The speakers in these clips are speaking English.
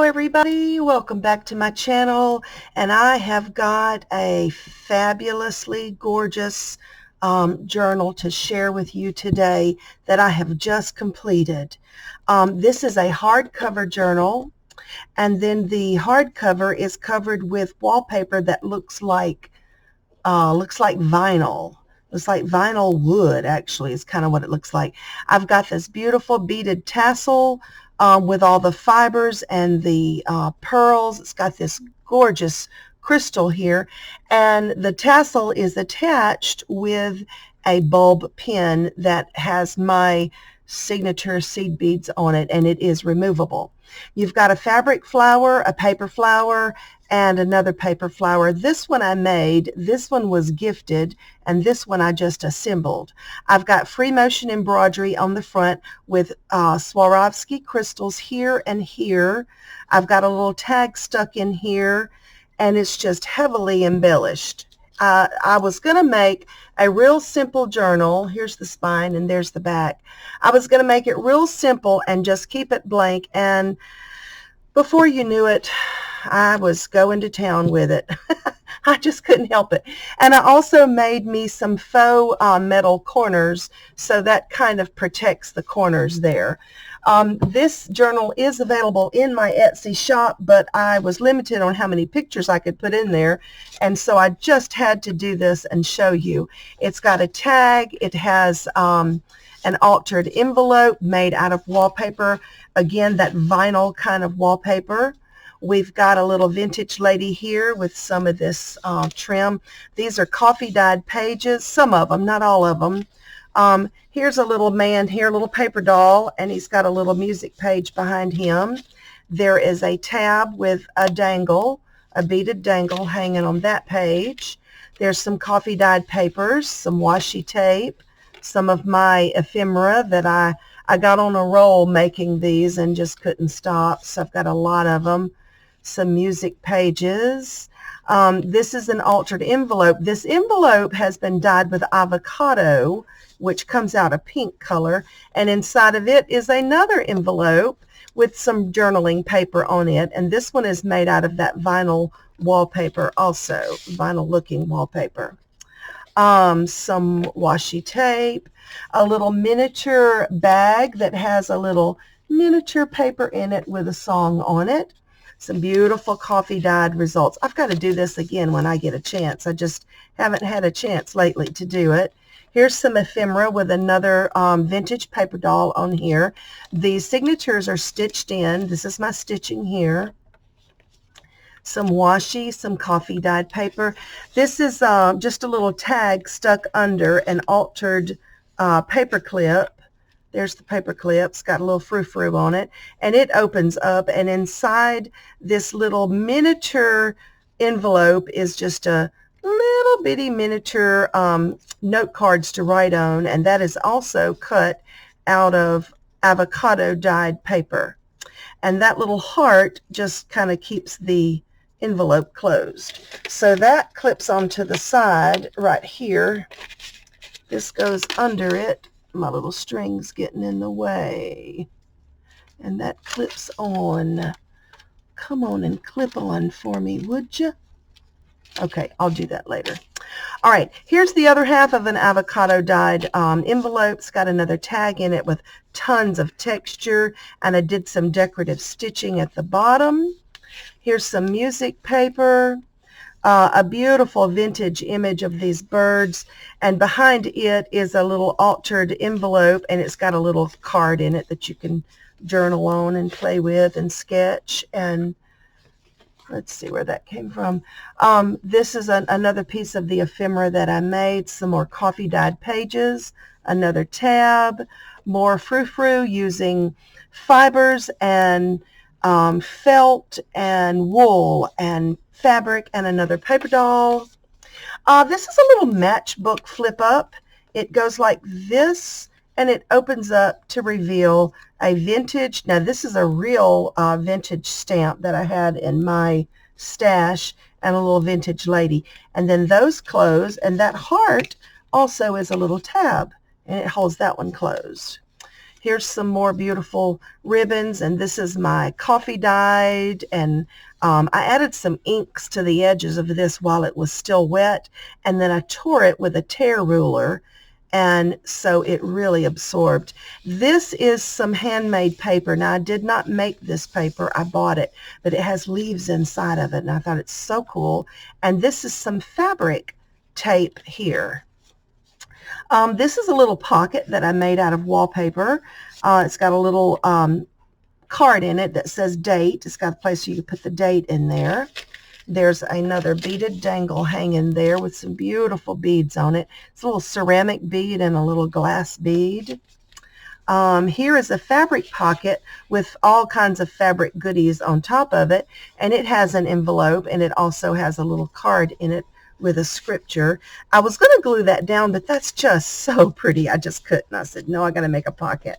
everybody, welcome back to my channel, and I have got a fabulously gorgeous journal to share with you today that I have just completed. This is a hardcover journal, and then the hardcover is covered with wallpaper that looks like vinyl. Looks like vinyl wood, actually, is kind of what it looks like. I've got this beautiful beaded tassel with all the fibers and the pearls. It's got this gorgeous crystal here, and the tassel is attached with a bulb pin that has my signature seed beads on it, and it is removable. You've got a fabric flower, a paper flower, and another paper flower. This one I made, this one was gifted, and this one I just assembled. I've got free motion embroidery on the front with Swarovski crystals here and here. I've got a little tag stuck in here, and it's just heavily embellished. I was going to make a real simple journal. Here's the spine and there's the back. I was going to make it real simple and just keep it blank, and before you knew it, I was going to town with it. I just couldn't help it. And I also made me some faux metal corners, so that kind of protects the corners there. This journal is available in my Etsy shop, but I was limited on how many pictures I could put in there, and so I just had to do this and show you. It's got a tag. It has an altered envelope made out of wallpaper. Again, that vinyl kind of wallpaper. We've got a little vintage lady here with some of this trim. These are coffee dyed pages, some of them, not all of them. Here's a little man here, a little paper doll, and he's got a little music page behind him. There is a tab with a dangle, a beaded dangle hanging on that page. There's some coffee dyed papers, some washi tape, some of my ephemera that I got on a roll making these and just couldn't stop, so I've got a lot of them. Some music pages. This is an altered envelope. This envelope has been dyed with avocado, which comes out a pink color, and inside of it is another envelope with some journaling paper on it, and this one is made out of that vinyl wallpaper also, vinyl looking wallpaper. Some washi tape, a little miniature bag that has a little miniature paper in it with a song on it. Some beautiful coffee dyed results. I've got to do this again when I get a chance. I just haven't had a chance lately to do it. Here's some ephemera with another vintage paper doll on here. These signatures are stitched in. This is my stitching here. Some washi, some coffee dyed paper. This is just a little tag stuck under an altered paper clip. There's the paper clip. It's got a little frou-frou on it, and it opens up, and inside this little miniature envelope is just a little bitty miniature note cards to write on, and that is also cut out of avocado dyed paper. And that little heart just kind of keeps the envelope closed. So that clips onto the side right here. This goes under it. My little string's getting in the way, and that clips on. Come on and clip on for me, would you? Okay, I'll do that later. All right, here's the other half of an avocado dyed envelope. It's got another tag in it with tons of texture, and I did some decorative stitching at the bottom. Here's some music paper. A beautiful vintage image of these birds, and behind it is a little altered envelope, and it's got a little card in it that you can journal on and play with and sketch. And let's see where that came from. This is another piece of the ephemera that I made. Some more coffee dyed pages, another tab, more frou-frou using fibers and felt and wool and fabric, and another paper doll. This is a little matchbook flip up. It goes like this, and it opens up to reveal a vintage. Now this is a real vintage stamp that I had in my stash, and a little vintage lady. And then those close, and that heart also is a little tab, and it holds that one closed. Here's some more beautiful ribbons, and this is my coffee dyed, and I added some inks to the edges of this while it was still wet, and then I tore it with a tear ruler, and so it really absorbed. This is some handmade paper. Now, I did not make this paper. I bought it, but it has leaves inside of it, and I thought it's so cool. And this is some fabric tape here. This is a little pocket that I made out of wallpaper. It's got a little card in it that says date. It's got a place you can put the date in there. There's another beaded dangle hanging there with some beautiful beads on it. It's a little ceramic bead and a little glass bead. Here is a fabric pocket with all kinds of fabric goodies on top of it, and it has an envelope, and it also has a little card in it with a scripture. I was going to glue that down, but that's just so pretty. I just couldn't. I said, no, I got to make a pocket.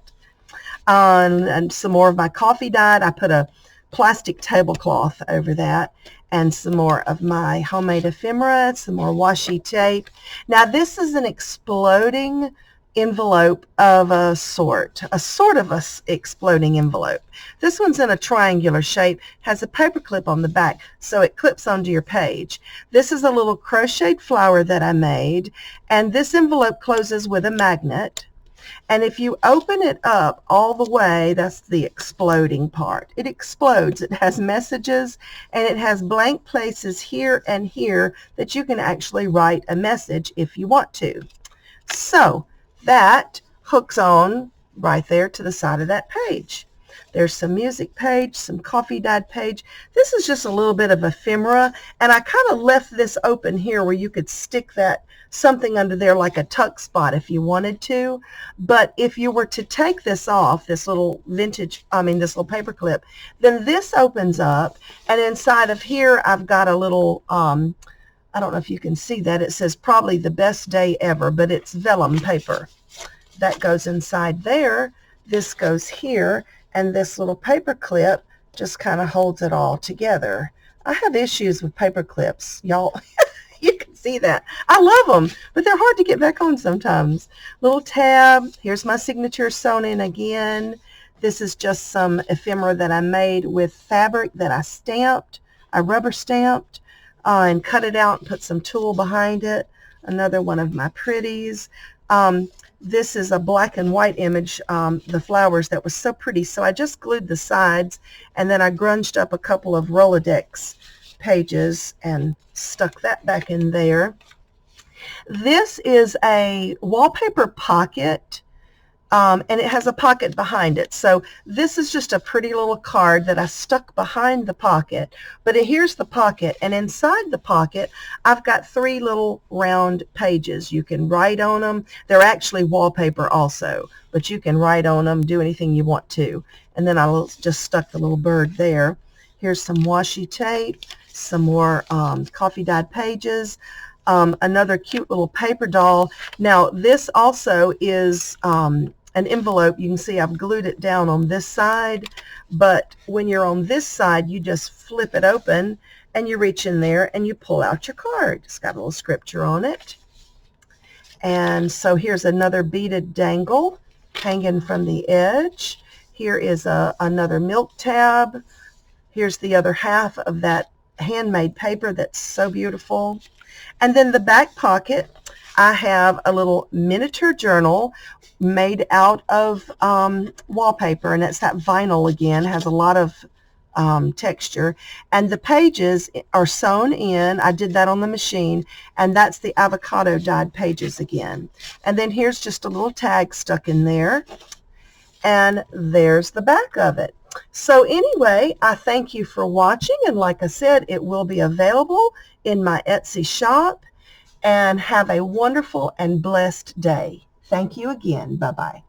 And some more of my coffee dyed. I put a plastic tablecloth over that, and some more of my homemade ephemera, some more washi tape. Now, this is an exploding envelope of a sort of a exploding envelope. This one's in a triangular shape, has a paper clip on the back, so it clips onto your page. This is a little crocheted flower that I made, and this envelope closes with a magnet. And if you open it up all the way, that's the exploding part. It explodes. It has messages, and it has blank places here and here that you can actually write a message if you want to. So that hooks on right there to the side of that page. There's some music page, some coffee dyed page. This is just a little bit of ephemera, and I kind of left this open here where you could stick that something under there like a tuck spot if you wanted to. But if you were to take this off, this little this little paper clip, then this opens up, and inside of here I've got a little I don't know if you can see that. It says probably the best day ever, but it's vellum paper. That goes inside there. This goes here, and this little paper clip just kind of holds it all together. I have issues with paper clips, y'all. You can see that. I love them, but they're hard to get back on sometimes. Little tab. Here's my signature sewn in again. This is just some ephemera that I made with fabric that I stamped. I rubber stamped. And cut it out and put some tulle behind it. Another one of my pretties. This is a black and white image, the flowers that was so pretty. So I just glued the sides, and then I grunged up a couple of Rolodex pages and stuck that back in there. This is a wallpaper pocket. And it has a pocket behind it. So this is just a pretty little card that I stuck behind the pocket. But here's the pocket, and inside the pocket I've got 3 little round pages. You can write on them. They're actually wallpaper also, but you can write on them, do anything you want to. And then I just stuck the little bird there. Here's some washi tape, some more coffee dyed pages. Another cute little paper doll. Now this also is an envelope. You can see I've glued it down on this side, but when you're on this side, you just flip it open and you reach in there and you pull out your card. It's got a little scripture on it. And so here's another beaded dangle hanging from the edge. Here is another milk tab. Here's the other half of that handmade paper that's so beautiful. And then the back pocket, I have a little miniature journal made out of wallpaper, and it's that vinyl again, has a lot of texture, and the pages are sewn in. I did that on the machine, and that's the avocado dyed pages again. And then here's just a little tag stuck in there, and there's the back of it. So anyway, I thank you for watching, and like I said, it will be available in my Etsy shop. And have a wonderful and blessed day. Thank you again. Bye-bye.